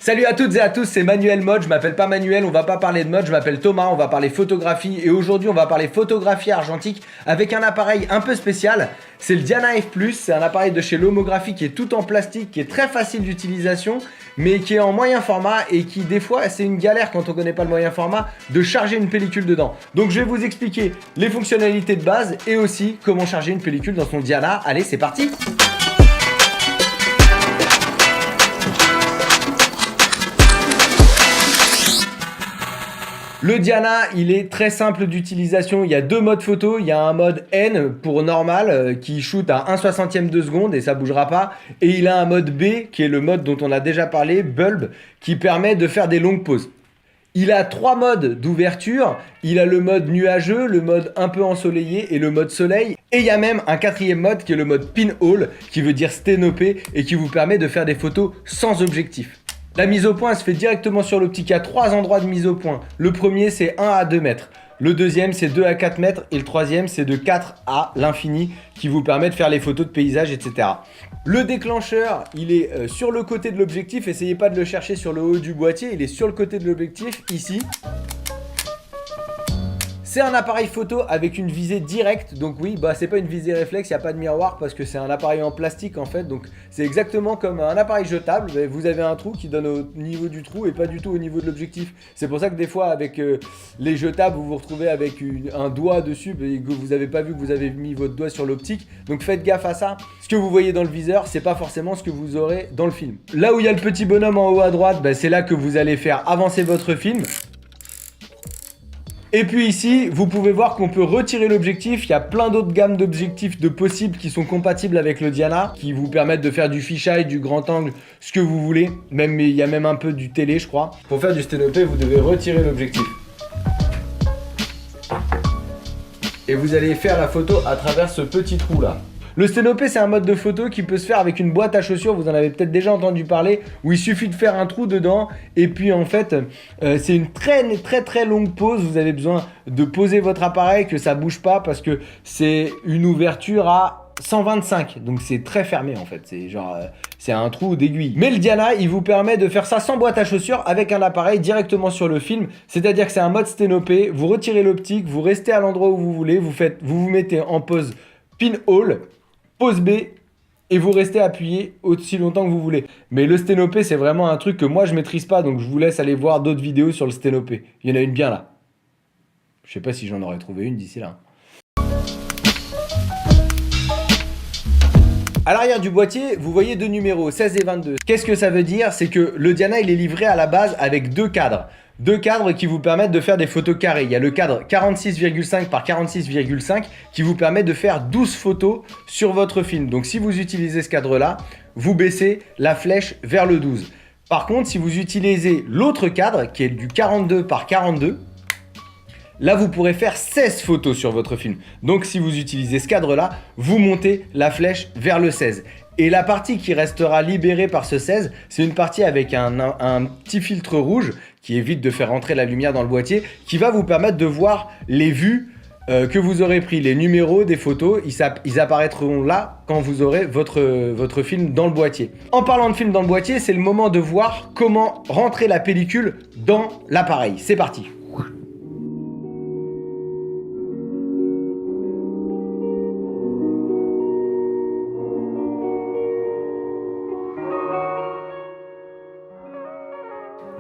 Salut à toutes et à tous, c'est Manuel Mode. Je m'appelle pas Manuel, on va pas parler de mode, je m'appelle Thomas, on va parler photographie et aujourd'hui on va parler photographie argentique avec un appareil un peu spécial. C'est le Diana F+, c'est un appareil de chez Lomography qui est tout en plastique, qui est très facile d'utilisation mais qui est en moyen format et qui des fois c'est une galère quand on connaît pas le moyen format de charger une pellicule dedans. Donc je vais vous expliquer les fonctionnalités de base et aussi comment charger une pellicule dans son Diana. Allez, c'est parti! Le Diana, il est très simple d'utilisation, il y a deux modes photo, il y a un mode N pour normal qui shoot à 1/60 de seconde et ça bougera pas, et il a un mode B qui est le mode dont on a déjà parlé, bulb, qui permet de faire des longues pauses. Il a trois modes d'ouverture, il a le mode nuageux, le mode un peu ensoleillé et le mode soleil, et il y a même un quatrième mode qui est le mode pinhole, qui veut dire sténopé et qui vous permet de faire des photos sans objectif. La mise au point elle se fait directement sur l'optique. Il y a trois endroits de mise au point. Le premier c'est 1 à 2 mètres. Le deuxième c'est 2 à 4 mètres. Et le troisième c'est de 4 à l'infini qui vous permet de faire les photos de paysages, etc. Le déclencheur il est sur le côté de l'objectif. Essayez pas de le chercher sur le haut du boîtier. Il est sur le côté de l'objectif ici. C'est un appareil photo avec une visée directe, donc oui, c'est pas une visée réflexe, il n'y a pas de miroir parce que c'est un appareil en plastique en fait, donc c'est exactement comme un appareil jetable, vous avez un trou qui donne au niveau du trou et pas du tout au niveau de l'objectif. C'est pour ça que des fois avec les jetables, vous vous retrouvez avec un doigt dessus et que vous n'avez pas vu que vous avez mis votre doigt sur l'optique, donc faites gaffe à ça. Ce que vous voyez dans le viseur, c'est pas forcément ce que vous aurez dans le film. Là où il y a le petit bonhomme en haut à droite, c'est là que vous allez faire avancer votre film. Et puis ici, vous pouvez voir qu'on peut retirer l'objectif. Il y a plein d'autres gammes d'objectifs de possibles qui sont compatibles avec le Diana, qui vous permettent de faire du fisheye, du grand angle, ce que vous voulez. Il y a même un peu du télé, je crois. Pour faire du sténopé, vous devez retirer l'objectif. Et vous allez faire la photo à travers ce petit trou là. Le sténopé, c'est un mode de photo qui peut se faire avec une boîte à chaussures, vous en avez peut-être déjà entendu parler, où il suffit de faire un trou dedans et puis en fait, c'est une très longue pose. Vous avez besoin de poser votre appareil, que ça bouge pas parce que c'est une ouverture à 125, donc c'est très fermé en fait, c'est un trou d'aiguille. Mais le Diana, il vous permet de faire ça sans boîte à chaussures avec un appareil directement sur le film, c'est-à-dire que c'est un mode sténopé, vous retirez l'optique, vous restez à l'endroit où vous voulez, vous vous mettez en pose pinhole, pause B et vous restez appuyé aussi longtemps que vous voulez. Mais le sténopé, c'est vraiment un truc que moi je maîtrise pas, donc je vous laisse aller voir d'autres vidéos sur le sténopé. Il y en a une bien là. Je sais pas si j'en aurais trouvé une d'ici là. À l'arrière du boîtier, vous voyez deux numéros, 16 et 22. Qu'est-ce que ça veut dire? C'est que le Diana, il est livré à la base avec deux cadres. Deux cadres qui vous permettent de faire des photos carrées. Il y a le cadre 46,5 par 46,5 qui vous permet de faire 12 photos sur votre film. Donc si vous utilisez ce cadre-là, vous baissez la flèche vers le 12. Par contre, si vous utilisez l'autre cadre qui est du 42 par 42, là, vous pourrez faire 16 photos sur votre film. Donc, si vous utilisez ce cadre-là, vous montez la flèche vers le 16. Et la partie qui restera libérée par ce 16, c'est une partie avec un petit filtre rouge qui évite de faire rentrer la lumière dans le boîtier, qui va vous permettre de voir les vues que vous aurez pris, les numéros des photos. Ils apparaîtront là quand vous aurez votre film dans le boîtier. En parlant de film dans le boîtier, c'est le moment de voir comment rentrer la pellicule dans l'appareil. C'est parti!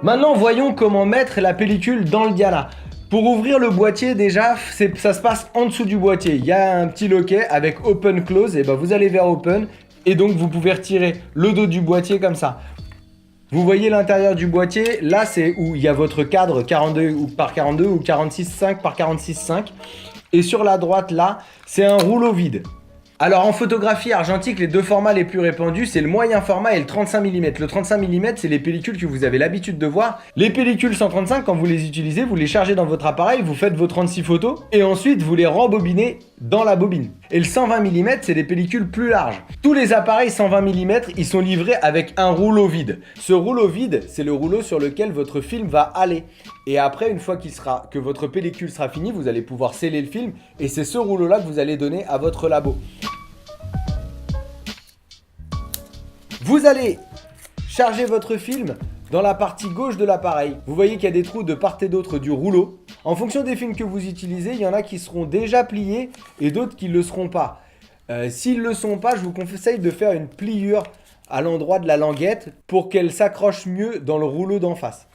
Maintenant, voyons comment mettre la pellicule dans le Diana. Pour ouvrir le boîtier, déjà, ça se passe en dessous du boîtier. Il y a un petit loquet avec Open Close. Et vous allez vers Open. Et donc, vous pouvez retirer le dos du boîtier comme ça. Vous voyez l'intérieur du boîtier. Là, c'est où il y a votre cadre 42 par 42 ou 46,5 par 46,5. Et sur la droite, là, c'est un rouleau vide. Alors en photographie argentique, les deux formats les plus répandus, c'est le moyen format et le 35 mm. Le 35 mm, c'est les pellicules que vous avez l'habitude de voir. Les pellicules 135, quand vous les utilisez, vous les chargez dans votre appareil, vous faites vos 36 photos et ensuite vous les rembobinez dans la bobine. Et le 120 mm, c'est des pellicules plus larges. Tous les appareils 120 mm, ils sont livrés avec un rouleau vide. Ce rouleau vide, c'est le rouleau sur lequel votre film va aller. Et après, une fois que votre pellicule sera finie, vous allez pouvoir sceller le film et c'est ce rouleau-là que vous allez donner à votre labo. Vous allez charger votre film Dans la partie gauche de l'appareil, vous voyez qu'il y a des trous de part et d'autre du rouleau. En fonction des films que vous utilisez, il y en a qui seront déjà pliés et d'autres qui ne le seront pas. S'ils ne le sont pas, je vous conseille de faire une pliure à l'endroit de la languette pour qu'elle s'accroche mieux dans le rouleau d'en face.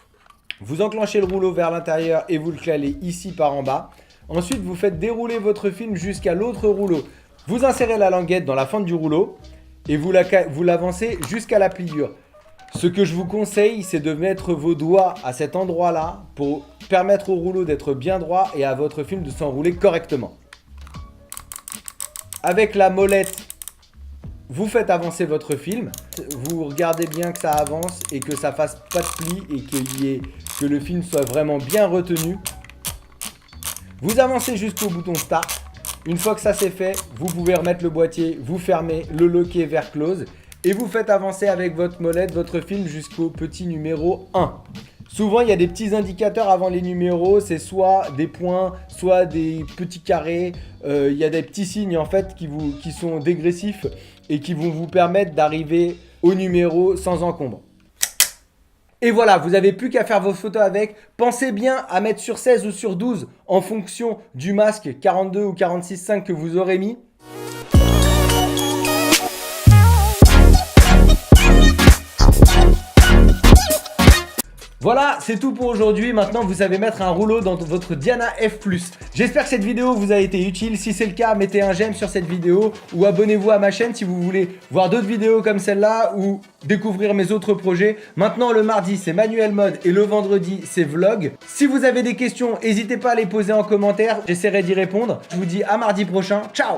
Vous enclenchez le rouleau vers l'intérieur et vous le calez ici par en bas. Ensuite, vous faites dérouler votre film jusqu'à l'autre rouleau. Vous insérez la languette dans la fente du rouleau et vous l'avancez jusqu'à la pliure. Ce que je vous conseille, c'est de mettre vos doigts à cet endroit-là pour permettre au rouleau d'être bien droit et à votre film de s'enrouler correctement. Avec la molette, vous faites avancer votre film. Vous regardez bien que ça avance et que ça fasse pas de plis et que le film soit vraiment bien retenu. Vous avancez jusqu'au bouton Start. Une fois que ça c'est fait, vous pouvez remettre le boîtier, vous fermez, le loquer vers Close et vous faites avancer avec votre molette votre film jusqu'au petit numéro 1. Souvent, il y a des petits indicateurs avant les numéros, c'est soit des points, soit des petits carrés. Il y a des petits signes en fait qui sont dégressifs et qui vont vous permettre d'arriver au numéro sans encombre. Et voilà, vous n'avez plus qu'à faire vos photos avec. Pensez bien à mettre sur 16 ou sur 12 en fonction du masque 42 ou 46,5 que vous aurez mis. Voilà, c'est tout pour aujourd'hui. Maintenant, vous savez mettre un rouleau dans votre Diana F+. J'espère que cette vidéo vous a été utile. Si c'est le cas, mettez un j'aime sur cette vidéo ou abonnez-vous à ma chaîne si vous voulez voir d'autres vidéos comme celle-là ou découvrir mes autres projets. Maintenant, le mardi, c'est Manuel Mode et le vendredi, c'est Vlog. Si vous avez des questions, n'hésitez pas à les poser en commentaire. J'essaierai d'y répondre. Je vous dis à mardi prochain. Ciao!